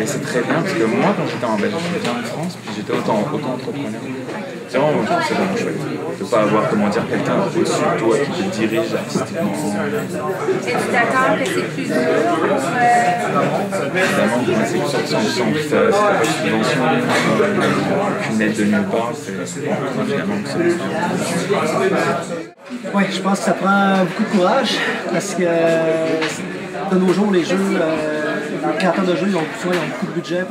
Et c'est très bien parce que moi, quand j'étais en Belgique, j'étais en France, puis j'étais auto-entrepreneur. C'est vraiment, c'est vraiment chouette. De ne pas avoir, comment dire, quelqu'un au-dessus de toi qui te dirige artistiquement. Es-tu d'accord que c'est plus dur? Évidemment, c'est une sorte de sens. Si t'as pas de subvention, qu'une aide de nulle part, c'est évidemment que c'est plus dur. Oui, je pense que ça prend beaucoup de courage parce que de nos jours, les jeux, les créateurs de jeux, ils ont beaucoup de budget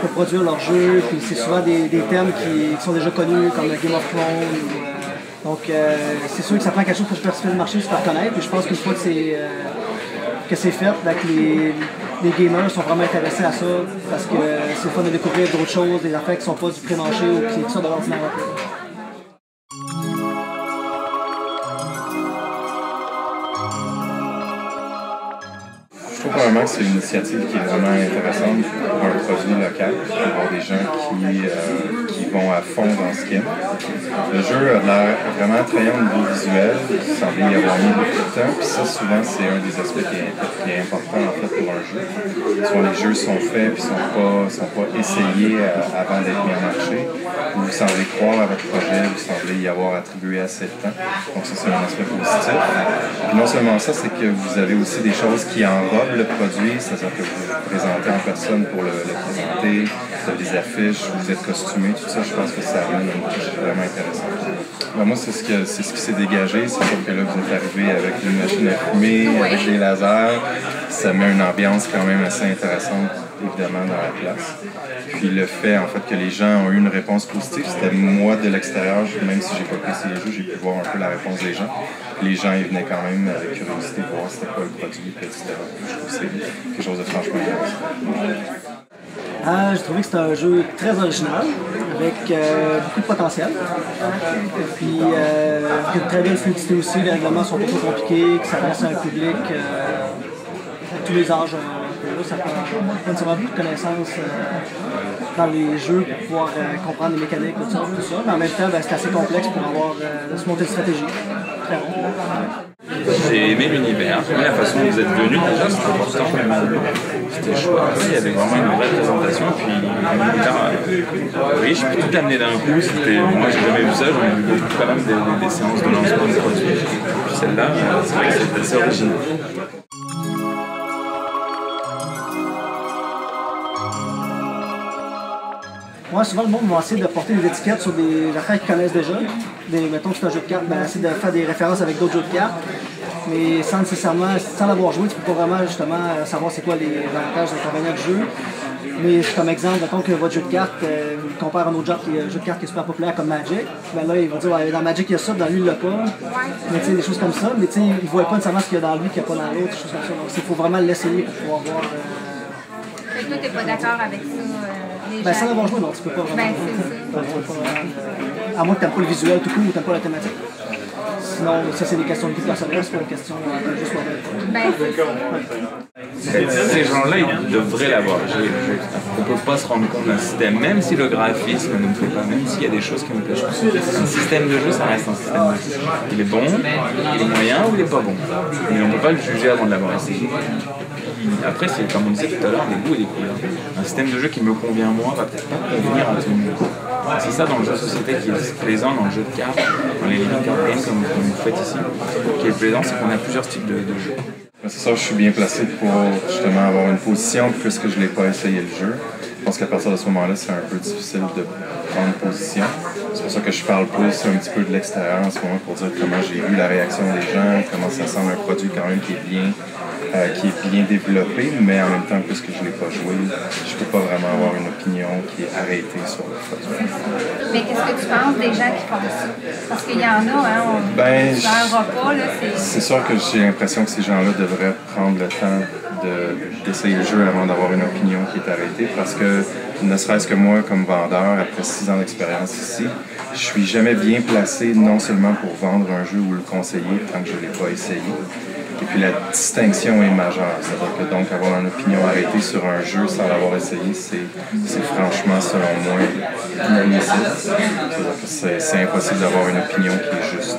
pour produire leurs jeux. Puis c'est souvent des thèmes qui sont déjà connus, comme Game of Thrones. Donc c'est sûr que ça prend quelque chose pour percer le marché, se faire connaître. Et je pense qu'une fois que c'est fait, les gamers sont vraiment intéressés à ça parce que c'est le fun de découvrir d'autres choses, des affaires qui ne sont pas du pré-marché ou qui sont de l'ordinaire. Je trouve vraiment que c'est une initiative qui est vraiment intéressante pour un produit local, pour avoir des gens qui vont à fond dans ce qu'ils aiment. Le jeu a l'air vraiment attrayant au niveau visuel, il semble y avoir mis beaucoup de temps, puis ça souvent c'est un des aspects qui est important en fait pour un jeu. Soit les jeux sont faits et sont pas essayés avant d'être mis en marché, ou vous semblez croire à votre projet, vous semblez y avoir attribué assez de temps, donc ça c'est un aspect positif. Puis non seulement ça, c'est que vous avez aussi des choses qui enrobent le produit, c'est-à-dire que vous le présentez en personne pour le présenter, vous avez des affiches, vous êtes costumé, tout ça, je pense que ça amène une touche vraiment intéressante. Ben, moi, c'est ce qui s'est dégagé, c'est sûr que là, vous êtes arrivé avec une machine à fumer, avec des lasers, ça met une ambiance quand même assez intéressante, évidemment, dans la place. Puis le fait, en fait, que les gens ont eu une réponse positive, c'était moi, de l'extérieur, même si j'ai pas essayé les jeux, j'ai pu voir un peu la réponse des gens. Les gens, ils venaient quand même avec curiosité voir c'était quoi le produit, etc. Je trouve que c'est quelque chose de franchement intéressant. J'ai trouvé que c'était un jeu très original, avec beaucoup de potentiel. Puis, il y a très belle fluidité aussi, les règlements sont pas trop compliqués, que ça reste à un public à tous les âges. Ça prend pas nécessairement beaucoup de connaissances dans les jeux pour pouvoir comprendre les mécaniques, tout ça. Mais en même temps, c'est assez complexe pour avoir se monter une stratégie. Très bon. J'ai aimé l'univers, j'ai aimé la façon dont vous êtes venus, déjà c'était important, c'était chouette, il y avait vraiment une vraie présentation, puis l'univers riche, puis tout amené d'un coup, moi j'ai jamais vu ça, j'en ai vu beaucoup quand même des séances de lancement de produits, puis celle-là, c'est vrai que c'était assez original. Moi, souvent, le monde va essayer de porter des étiquettes sur des affaires qu'ils connaissent déjà. Mettons que c'est un jeu de cartes, essayer de faire des références avec d'autres jeux de cartes. Mais sans l'avoir joué, tu peux pas vraiment justement savoir c'est quoi les avantages et les inconvénients du jeu. Mais comme exemple, mettons que votre jeu de cartes compare à un autre jeu de cartes qui est super populaire comme Magic. Là, il va dire dans Magic il y a ça, dans lui il l'a pas. Mais tu sais, des choses comme ça. Mais tu sais, il ne voit pas nécessairement ce qu'il y a dans lui qu'il n'y a pas dans l'autre, des choses comme ça. Donc il faut vraiment l'essayer pour pouvoir voir. Fait que toi, t'es pas d'accord avec ça? Sans l'avoir joué, non, tu peux pas vraiment. À moins que tu n'aimes pas le visuel tout court ou tu n'aimes pas la thématique. Sinon, ça c'est des questions de vie personnelle, c'est pas une question juste Ces gens-là, ils devraient l'avoir. On ne peut pas se rendre compte d'un système, même si le graphisme ne me plaît pas, même s'il y a des choses qui me plaisent pas. Un système de jeu, ça reste un système de jeu. Il est bon, il est moyen ou il est pas bon. Mais on ne peut pas le juger avant de l'avoir essayé. Après, c'est comme on disait tout à l'heure, les goûts et les couleurs. Un système de jeu qui me convient moi va peut-être pas convenir à tout le monde. C'est ça dans le jeu de société qui est plaisant, dans le jeu de cartes, dans les living card games comme vous faites ici. Ce qui est plaisant, c'est qu'on a plusieurs types de jeux. C'est ça, je suis bien placé pour justement avoir une position puisque je n'ai pas essayé le jeu. Je pense qu'à partir de ce moment-là, c'est un peu difficile de prendre position. C'est pour ça que je parle plus un petit peu de l'extérieur en ce moment pour dire comment j'ai vu la réaction des gens, comment ça semble un produit quand même qui est bien développé, mais en même temps, puisque je ne l'ai pas joué, je ne peux pas vraiment avoir une opinion qui est arrêtée sur le produit. Mais qu'est-ce que tu penses des gens qui font ça? Parce qu'il y en a, hein, dans un repas, là, c'est sûr que j'ai l'impression que ces gens-là devraient prendre le temps d'essayer le jeu avant d'avoir une opinion qui est arrêtée, parce que ne serait-ce que moi, comme vendeur, après 6 ans d'expérience ici, je suis jamais bien placé non seulement pour vendre un jeu ou le conseiller tant que je ne l'ai pas essayé. Et puis la distinction est majeure. C'est-à-dire que donc avoir une opinion arrêtée sur un jeu sans l'avoir essayé, c'est franchement, selon moi, inadmissible. C'est impossible d'avoir une opinion qui est juste.